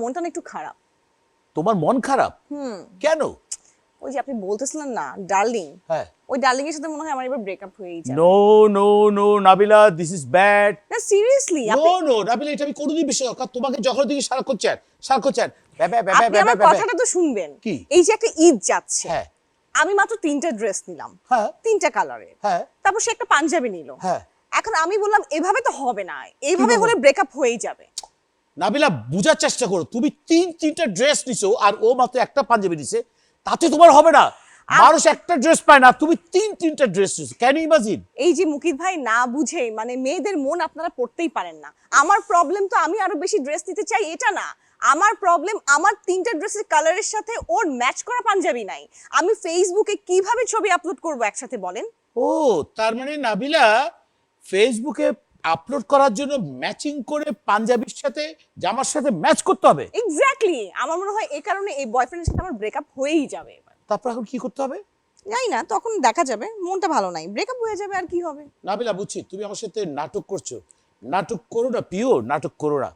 মনটা না একটু খারাপ। তোমার মন খারাপ কেন? ওই যে আপনি বলতেছিলেন না ডার্লিং, হ্যাঁ। ওই ডার্লিং এর সাথে মনে হয় আমার এবার ব্রেকআপ হয়েই যাবে। No no no Nabila, this is bad. না সিরিয়াসলি নো নো নাবিলা, এটা আমি কোনোদিন বিশ্বাস করি না। তোমাকে যখন দেখি সারাক্ষণ চ্যাট আপনি আমার কথাটা তো শুনবেন। কি? এই যে একটা ঈদ যাচ্ছে, হ্যাঁ আমি মাত্র 3টা ড্রেস নিলাম, হ্যাঁ 3টা কালারের, হ্যাঁ তারপর সে একটা পাঞ্জাবি নিল। হ্যাঁ। এখন আমি বললাম এভাবে তো হবে না, এইভাবে হলে ব্রেকআপ হয়েই যাবে। নাবিলা বুঝার চেষ্টা করো, তুমি তিনটা ড্রেস নিছো আর ও মাত্র একটা পাঞ্জাবি নিছে, তাতে তোমার হবে না। মানুষ একটা ড্রেস পায় না, তুমি তিনটা ড্রেস নিছো। Can you imagine? এই যে মুকিত ভাই না বুঝে মানে মেয়েদের মন আপনারা পড়তেই পারেন না। আমার প্রবলেম তো আমি আরো বেশি ড্রেস নিতে চাই এটা না, আমার প্রবলেম আমার 3টা ড্রেসের কালারের সাথে ওর ম্যাচ করা পাঞ্জাবি নাই। আমি ফেসবুকে কিভাবে ছবি আপলোড করব একসাথে বলেন? ও তার মানে নাবিলা ফেসবুকে আপলোড করার জন্য ম্যাচিং করে পাঞ্জাবির সাথে জামার সাথে ম্যাচ করতে হবে। এক্স্যাক্টলি, আমার মনে হয় এই কারণে এই বয়ফ্রেন্ডের সাথে আমার ব্রেকআপ হয়েই যাবে এবার। তারপর এখন কি করতে হবে? জানি না, তখন দেখা যাবে, মনটা ভালো নাই, ব্রেকআপ হয়ে যাবে আর কি হবে। নাবিলা বুঝছি তুমি আমার সাথে নাটক করছো, নাটক করো না পিওর, নাটক করো না।